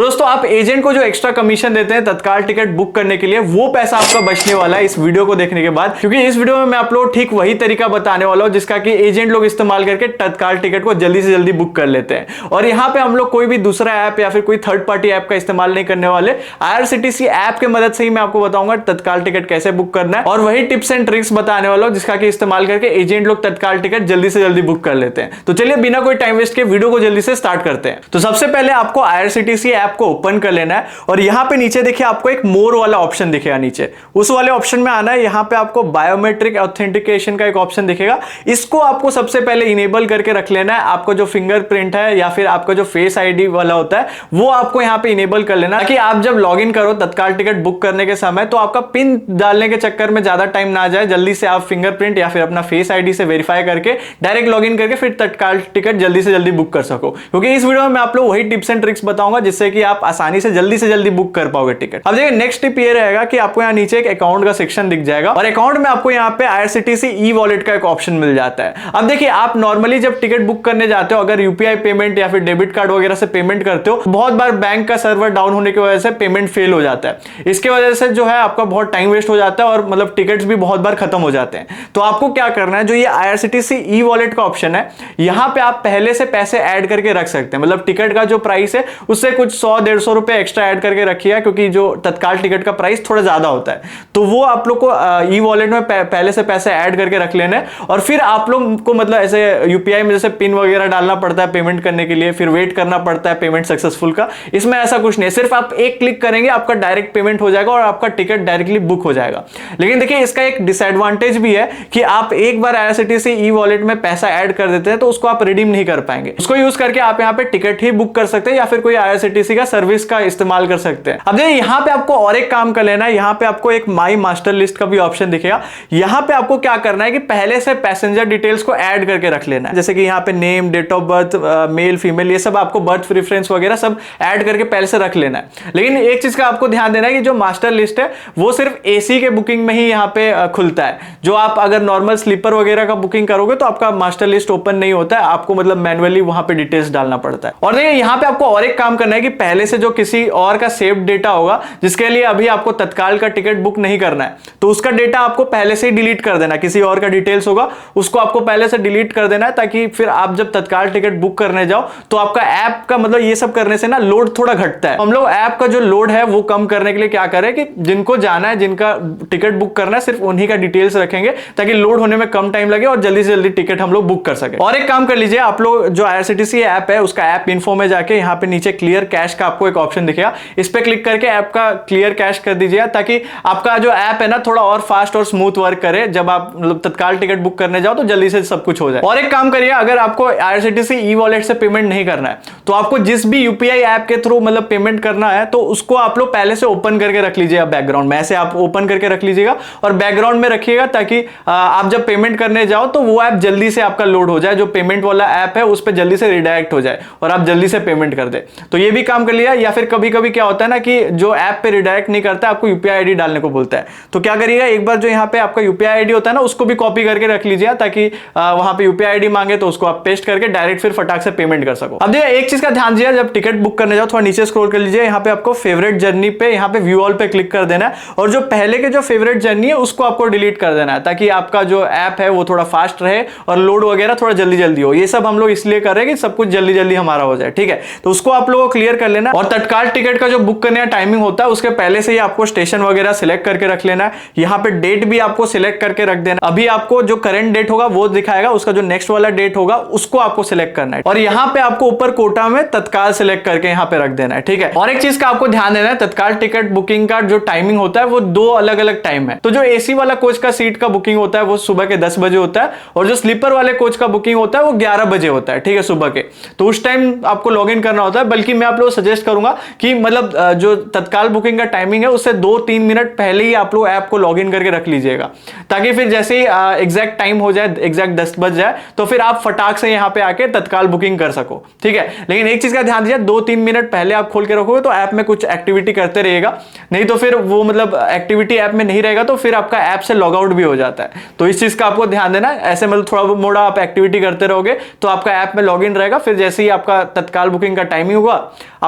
दोस्तों आप एजेंट को जो एक्स्ट्रा कमीशन देते हैं तत्काल टिकट बुक करने के लिए, वो पैसा आपका बचने वाला है इस वीडियो को देखने के बाद, क्योंकि इस वीडियो में मैं आप लोग ठीक वही तरीका बताने वाला हूं जिसका कि एजेंट लोग इस्तेमाल करके तत्काल टिकट को जल्दी से जल्दी बुक कर लेते हैं। और यहां पे हम लोग कोई भी दूसरा ऐप या फिर कोई थर्ड पार्टी ऐप का इस्तेमाल नहीं करने वाले। IRCTC ऐप की मदद से ही मैं आपको बताऊंगा तत्काल टिकट कैसे बुक करना है, और वही टिप्स एंड ट्रिक्स बताने वाला हूं जिसका कि इस्तेमाल करके एजेंट लोग तत्काल टिकट जल्दी से जल्दी बुक कर लेते हैं। तो चलिए बिना कोई टाइम वेस्ट के वीडियो को जल्दी से स्टार्ट करते हैं। तो सबसे पहले आपको IRCTC ऐप को ओपन कर लेना है, और यहां पे नीचे देखिए आपको एक मोर वाला ऑप्शन दिखेगा नीचे, उस वाले ऑप्शन में आना है। यहां पे आपको बायोमेट्रिक ऑथेंटिकेशन का एक ऑप्शन दिखेगा, इसको आपको सबसे पहले इनेबल करके रख लेना है। आपको जो फिंगरप्रिंट है या फिर आपका जो फेस आईडी वाला होता है वो आपको यहां पे इनेबल कर लेना, ताकि आप जब लॉगिन करो तत्काल टिकट बुक करने के समय तो आपका पिन डालने के चक्कर में ज्यादा टाइम ना जाए, जल्दी से आप फिंगरप्रिंट या फिर अपना फेस आईडी से वेरीफाई करके डायरेक्ट लॉगिन करके फिर तत्काल टिकट जल्दी से जल्दी बुक कर सको। क्योंकि इस वीडियो में मैं आप लोग वही टिप्स एंड ट्रिक्स बताऊंगा जिससे कि आप आसानी से जल्दी बुक कर पाओगे टिकट। अब देखिए नेक्स्ट टिप ये रहेगा कि आपको यहां नीचे एक अकाउंट का सेक्शन दिख जाएगा, और अकाउंट में आपको यहां पे IRCTC ई वॉलेट का एक ऑप्शन मिल जाता है। अब देखिए आप नॉर्मली जब टिकट बुक करने जाते हो, अगर यूपीआई पेमेंट या फिर डेबिट कार्ड वगैरह से पेमेंट करते हो, बहुत बार बैंक का सर्वर डाउन होने की वजह से पेमेंट फेल हो जाता है। इसकी वजह से जो है आपका बहुत टाइम वेस्ट हो जाता है, और मतलब टिकट्स भी बहुत बार खत्म हो जाते हैं। तो आपको क्या करना है, जो ये IRCTC ई वॉलेट का ऑप्शन है, यहां पे आप पहले से पैसे ऐड करके रख सकते हैं। मतलब टिकट का जो प्राइस है उससे कुछ 100-150 रुपए एक्स्ट्रा ऐड करके रखिए, क्योंकि जो तत्काल टिकट का प्राइस थोड़ा ज्यादा होता है। तो वो आप लोग को ई वॉलेट में पहले से पैसे ऐड करके रख लेने, और फिर आप लोग को मतलब ऐसे यूपीआई में जैसे पिन वगैरह डालना पड़ता है पेमेंट करने के लिए, फिर वेट करना पड़ता है पेमेंट सक्सेसफुल का। इसमें ऐसा कुछ नहीं, सिर्फ आप एक क्लिक करेंगे आपका डायरेक्ट पेमेंट हो जाएगा और आपका टिकट डायरेक्टली बुक हो जाएगा। लेकिन देखिए इसका एक डिसएडवांटेज भी है कि आप एक बार IRCTC ई वॉलेट में पैसा ऐड कर देते हैं तो उसको आप रिडीम नहीं कर पाएंगे। उसको यूज करके आप यहाँ पे टिकट ही बुक कर सकते हैं या फिर कोई IRCTC का सर्विस का इस्तेमाल कर सकते हैं। अब देखिए यहाँ पे आपको और एक काम कर लेना है, यहाँ पे आपको एक माई मास्टर लिस्ट का भी ऑप्शन दिखेगा। यहाँ पे आपको क्या करना है कि पहले से पैसेंजर डिटेल्स को ऐड करके रख लेना है, जैसे कि यहाँ पे name, date of birth, male female, ये सब आपको बर्थ प्रेफरेंस वगैरह सब ऐड करके पहले से रख लेना है। लेकिन एक चीज का आपको ध्यान देना है कि जो मास्टर लिस्ट है वो सिर्फ AC के बुकिंग में ही यहाँ पे खुलता है। जो आप अगर नॉर्मल स्लीपर वगैरह का बुकिंग करोगे तो आपका मास्टर लिस्ट ओपन नहीं होता है, आपको मतलब मैनुअली वहां पे डिटेल्स डालना पड़ता है। और देखिए यहाँ पे आपको और एक काम करना है कि पहले से जो किसी और का सेव्ड डेटा होगा, जिसके लिए अभी आपको तत्काल का टिकट बुक नहीं करना है, तो उसका डेटा आपको पहले से ही डिलीट कर देना। किसी और का डिटेल्स होगा उसको आपको पहले से डिलीट कर देना है, ताकि फिर आप जब तत्काल टिकट बुक करने जाओ तो आपका ऐप का मतलब ये सब करने से ना लोड थोड़ा घटता है। हम लोग ऐप का जो लोड है वो कम करने के लिए क्या करें कि जिनको जाना है, जिनका टिकट बुक करना है, सिर्फ उन्हीं का डिटेल्स रखेंगे ताकि लोड होने में कम टाइम लगे और जल्दी से जल्दी टिकट हम लोग बुक कर सके। और एक काम कर लीजिए, आप लोग जो IRCTC ऐप है उसका ऐप इन्फो में जाके यहाँ पे नीचे क्लियर कैश का आपको एक ऑप्शन दिखेगा, इस पे क्लिक करके ऐप का क्लियर कैश कर दीजिए, ताकि आपका जो ऐप है ना थोड़ा और फास्ट और स्मूथ वर्क करे। जब आप मतलब तत्काल टिकट बुक करने जाओ तो जल्दी से सब कुछ हो जाए। और एक काम करिए, अगर आपको IRCTC ई वॉलेट से पेमेंट नहीं करना है तो आपको जिस भी यूपीआई ऐप के थ्रू मतलब पेमेंट करना है तो उसको आप लोग पहले से ओपन करके रख लीजिएगा बैकग्राउंड में। ऐसे आप ओपन करके रख लीजिएगा और बैकग्राउंड में रखिएगा, ताकि आप जब पेमेंट करने जाओ तो वो ऐप जल्दी से आपका लोड हो जाए, जो पेमेंट वाला ऐप है उस पर जल्दी से रिडायरेक्ट हो जाए और आप जल्दी से पेमेंट कर दे। तो ये भी काम कर लिया। या फिर कभी कभी क्या होता है ना कि जो ऐप पे रिडायरेक्ट नहीं करता, आपको यूपीआई आईडी डालने को बोलता है, तो क्या करिएगा, एक बार जो यहाँ पे आपका यूपीआई आईडी होता है ना उसको भी कॉपी करके रख लीजिए, ताकि वहां पे यूपीआई आईडी मांगे तो उसको आप पेस्ट करके डायरेक्ट फिर फटाक से पेमेंट कर सको। अब देखिए एक चीज का ध्यान दीजिए, जब टिकट बुक करने जाओ थोड़ा नीचे स्क्रॉल कर लीजिए, यहाँ पे आपको फेवरेट जर्नी पे यहाँ पे व्यू ऑल पे क्लिक कर देना है, और जो पहले के जो फेवरेट जर्नी है उसको आपको डिलीट कर देना है, ताकि आपका जो ऐप है वो थोड़ा फास्ट रहे और लोड वगैरह थोड़ा जल्दी हो। ये सब हम लोग इसलिए कर रहे हैं कि सब कुछ जल्दी हमारा हो जाए, ठीक है। तो उसको आप लोगों को क्लियर कर लेना। और तत्काल टिकट का जो बुक करने का टाइमिंग होता है उसके पहले से ही आपको स्टेशन वगैरह सिलेक्ट करके रख लेना है। यहाँ पे डेट भी आपको सिलेक्ट करके रख देना। अभी आपको जो करंट डेट होगा वो दिखाएगा, उसका जो नेक्स्ट वाला डेट होगा उसको आपको सिलेक्ट करना है, और यहाँ पे आपको ऊपर कोटा में तत्काल सिलेक्ट करके यहाँ पे रख देना है, ठीक है। और एक चीज का आपको ध्यान देना है, तत्काल टिकट बुकिंग का जो टाइमिंग होता है वो 2 अलग अलग टाइम है। तो जो AC वाला कोच का सीट का बुकिंग होता है वो सुबह के 10 बजे होता है, और जो स्लीपर वाले कोच का बुकिंग होता है वो 11 बजे होता है, ठीक है, सुबह के। तो उस टाइम आपको लॉग इन करना होता है। बल्कि मैं आप लोगों को सजेस्ट करूंगा कि मतलब जो तत्काल बुकिंग का टाइमिंग है उससे 2-3 मिनट पहले ही आप लोग ऐप को लॉग इन करके रख लीजिएगा, ताकि फिर जैसे ही एग्जैक्ट टाइम हो जाए, एग्जैक्ट 10 बज जाए, तो फिर आप फटाक से यहाँ पे आके तत्काल बुकिंग कर सको, ठीक है। लेकिन एक चीज का ध्यान दीजिए, 2-3 मिनट पहले आप खोल के रखोगे तो ऐप में कुछ एक्टिविटी करते रहिएगा, नहीं तो फिर वो मतलब एक्टिविटी ऐप में नहीं रहेगा तो फिर आपका ऐप से लॉग आउट भी हो जाता है। तो इस चीज का आपको ध्यान देना। ऐसे मतलब थोड़ा मोड़ा आप एक्टिविटी करते रहोगे तो आपका ऐप में लॉग इन रहेगा, फिर जैसे ही आपका तत्काल बुकिंग का टाइमिंग होगा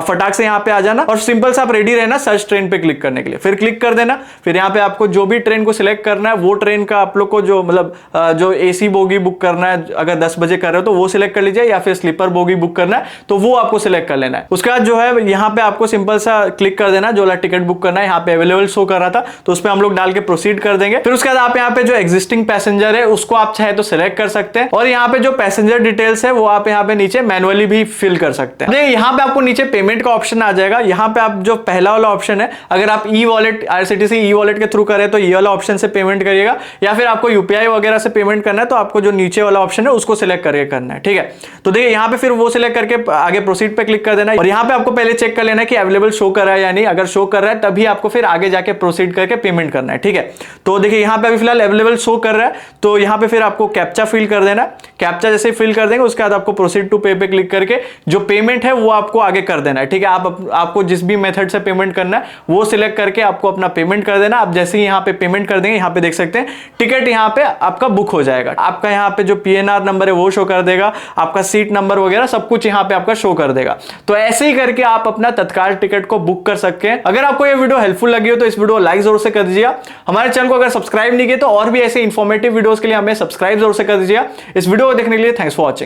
आप फटाक से यहाँ पे आ जाना और सिंपल से आप रेडी रहना सर्च ट्रेन पे क्लिक करने के लिए। फिर क्लिक कर देना, फिर यहाँ पे आपको जो भी ट्रेन को सिलेक्ट करना है वो ट्रेन का आप लोग को जो मतलब जो एसी बोगी बुक करना है, अगर 10 बजे कर रहे हो तो वो सिलेक्ट कर लीजिए, या फिर स्लीपर बोगी बुक करना है तो वो आपको सिलेक्ट कर लेना है। उसके बाद जो है यहाँ पे आपको सिंपल सा क्लिक कर देना जो वाला टिकट बुक करना है। यहाँ पे अवेलेबल शो कर रहा था तो उस पर हम लोग डाल के प्रोसीड कर देंगे। फिर उसके बाद आप यहाँ पे जो एग्जिस्टिंग पैसेंजर है उसको आप चाहे तो सिलेक्ट कर सकते हैं, और यहाँ पे जो पैसेंजर डिटेल्स है वो आप यहाँ पे नीचे मैनुअली भी फिल कर सकते हैं। यहाँ पे आपको नीचे पेमेंट का ऑप्शन आ जाएगा। यहाँ पे आप जो पहला वाला ऑप्शन है, अगर आप e wallet IRCTC e wallet के थ्रू करें तो ये वाला ऑप्शन से पेमेंट करिएगा, या फिर आपको यूपीआई वगैरह से पेमेंट करना है तो आपको जो नीचे वाला ऑप्शन है उसको सिलेक्ट करके करना है। ठीक है, तो देखिए यहाँ पे फिर वो सिलेक्ट करके आगे प्रोसीड पे क्लिक कर देना है, और यहाँ पे आपको पहले चेक कर लेना है कि अवेलेबल शो कर रहा है या नहीं। अगर शो कर रहा है तभी आपको फिर आगे जाके प्रोसीड करके पेमेंट करना है। ठीक है, तो देखिए यहाँ पे अभी फिलहाल अवेलेबल शो कर रहा है, तो यहाँ पे फिर आपको कैप्चा फिल कर देना। कैप्चा जैसे फिल कर देंगे उसके बाद आपको प्रोसीड टू पे पे क्लिक करके जो पेमेंट है वो आपको आगे कर देना है। ठीक है, आपको जिस भी मेथड से पेमेंट करना है वो सिलेक्ट करके आपको अपना पेमेंट कर देना। आप जैसे ही यहाँ पे पेमेंट कर देंगे, यहाँ पे देख सकते हैं टिकट यहाँ पे आपका बुक हो जाएगा। आपका यहाँ पे जो PNR नंबर है वो शो कर देगा, आपका सीट नंबर वगैरह सब कुछ यहाँ पे आपका शो कर देगा। तो ऐसे ही करके आप अपना तत्काल टिकट को बुक कर सकते हैं। अगर आपको ये वीडियो हेल्पफुल लगी हो तो इस वीडियो को लाइक जरूर से कर दीजिएगा। हमारे चैनल को अगर सब्सक्राइब नहीं किया तो और भी ऐसे इंफॉर्मेटिव वीडियोस के लिए हमें सब्सक्राइब जरूर से कर दीजिएगा। इस वीडियो को देखने के लिए थैंक्स फॉर वॉचिंग।